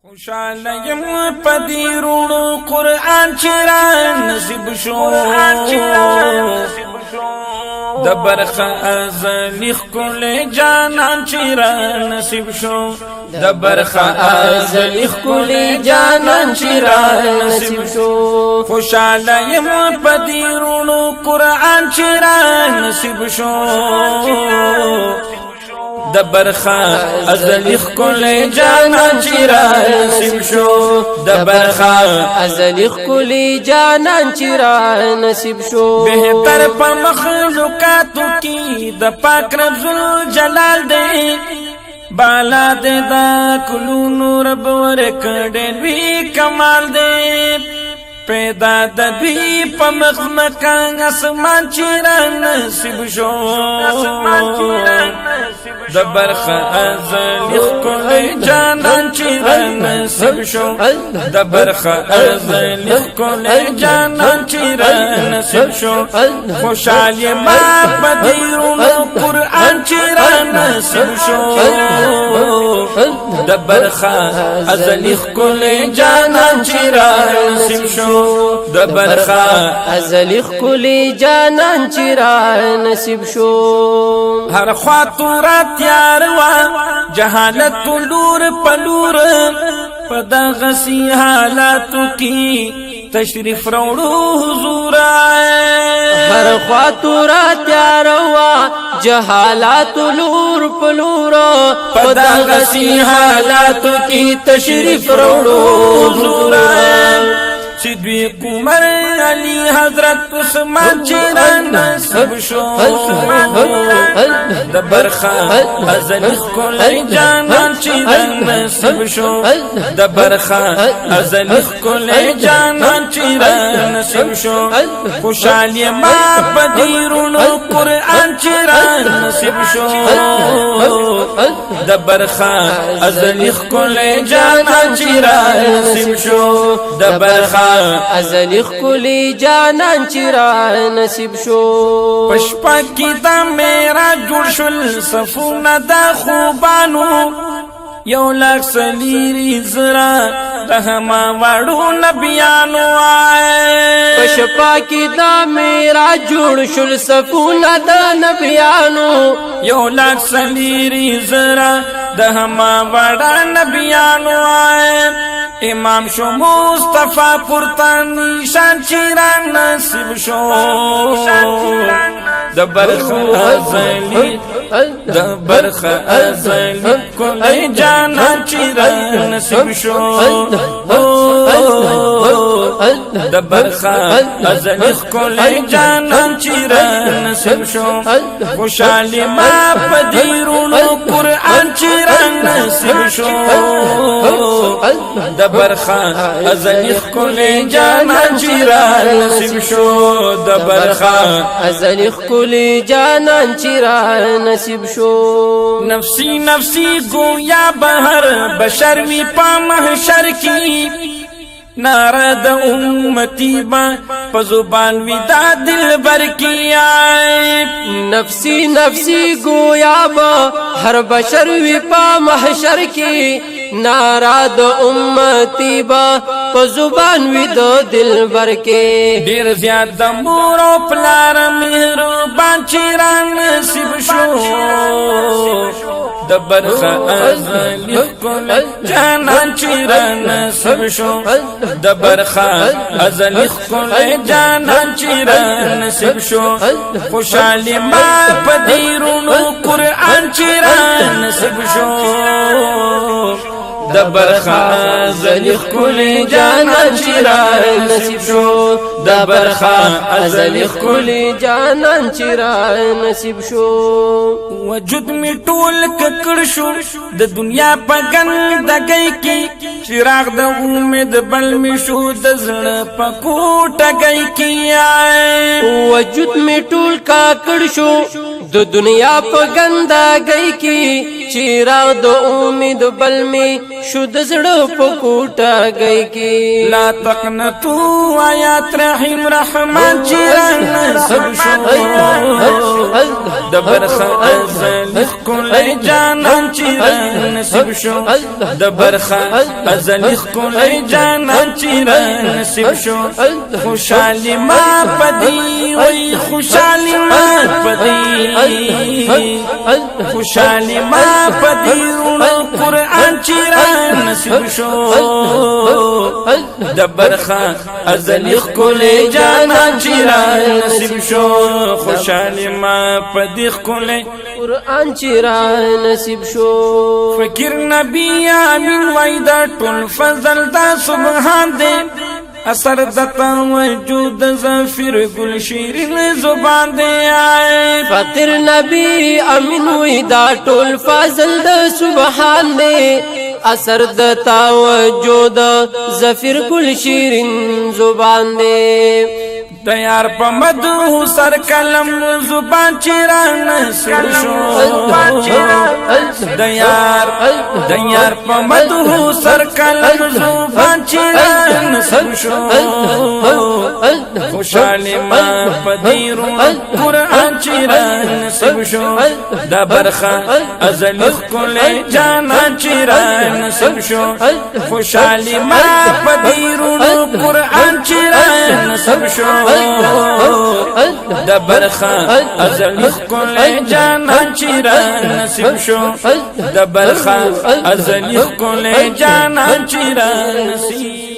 خوشاله یم پدی روړو قرآن چرا نصیب شو د برخه ازلی خل جانان چرا نصیب شو د برخه ازلی خل جانان چرا نصیب شو خوشاله یم پدی روړو قرآن چرا نصیب شو د برخه ازلی خل جانان چرا نصیب شو د برخه ازلی خل جانان چرا نصیب شو بهتر په مخلوقاتو کې د پاک رب ذوالجلال دی بالا دې دا کلونو رب ورکړې وی کمال دی پیدا د دوی په مخمکان اسمان چرا نصیب شو د برخه ازلی خل جانان چرا نصیب شو د برخه ازلی خل جانان چرا نصیب شو خوشالی ما پدیرونو قرآن چرا نصیب شو د برخه ازلی خل جانان چرا نصیب شو د برخه ازلی خل جانان چرا نصیب شو هر خاطر تیار وا جهالت لور پلور پدا غسی حالاتو کی تشریف روړو حضور هر خاطر تیار وا جهالت لور پلور پدا غسی حالاتو کی تشریف روړو حضور سیدوی قمر علی حضرت عثمان چرا نصیب شو د برخه ازلی خل جانان چرا نصیب شو د برخه ازلی خل جانان چرا نصیب شو خوشالی ما پدیرونو قرآن چرا نصیب شو د برخه ازلی خل جانان چرا نصیب شو د برخه ازلی خل جانان چرا نصیب شو پشپا کی دا میرا جوړ شل صفونه دا خوبانو یو لاک سلیری زرا دهما وړو نبیانو پشپا کی دا میرا جوړ شل صفونه دا نبیانو یو لاک سلیری زرا دهما وړا نبیانو امام شو مصطفی پرتانی شان چرا نصیب شو د برخه ازلی کل جانان چرا نصیب شو د برخه ازلی کل جانان چرا نصیب شو خوشالی ما پدیرونو قرآن چرا نصیب شو د برخه ازلی خل جانان چرا نصیب شو د برخه ازلی خل جانان چرا نصیب شو نفسی نفسی گویا بهر بشر وی پا محشر کی نعره د امتی با پزبان وی دا دل بر کی نفسی نفسی گویا با ہر بشر وی پا محشر کی نعره د امتی با پزبان وی د دل بر کی ډیر زیات د مور او پلار مهربان چرا نصیب شو د برخه ازلی خل جانان چرا نصیب شو د برخه ازلی خل جانان چرا نصیب شو خوشالی ما پدیرونو قرآن چرا نصیب شو د برخه ازلی خل جانان چرا نصیب شو د برخه ازلی خل جانان چرا نصیب شو وجود می ټول ککړ شو د دنیا په ګندګۍ کې چراغ د امید بل می شو د زړه په کوټګۍ کې وجود می ټول کاکړ شو د دنیا په ګندګۍ کې چیراغ د امید بل می شو د زړه په کوټګۍ کې لا تقنطوا آیات رحیم رحمان چیران نصیب شو د برخه ازلی کلی جانان چیران نصیب شو د برخه ازلی کلی جانان چیران نصیب شو خوشحالی ما پدی وی خوشحالی ما پدی خوشحالی ما پدی قرآن چیران نصیب شو د برخه ازلی کلی جانان چیران نصیب شو خوشحالی ما پدی کلی قرآن چیران نصیب شو فکر نبی امین وایدا ټول فضل دا سبحان دے اثر دتا وجود زفیر گل شیرین زبان دے آئے فقیر نبی امین وی دا ټول فضل د سبحان دے اثر دتا وجود زفیر گل شیرین زبان دے دیار پا مدو سر کلم زبان چیران نصیب شو دیار پا مدو سر کلم زبان چیران نصیب شو خوشحالی ما پدیرون قرآن چیران نصیب شو دا برخه ازلی کلی جانان چیران نصیب شو خوشحالی ما پدیرون قرآن چیران نصیب شو د برخه ازلی کلی جانان چیران نصیب شو د برخه ازلی کلی جانان چیران نصیب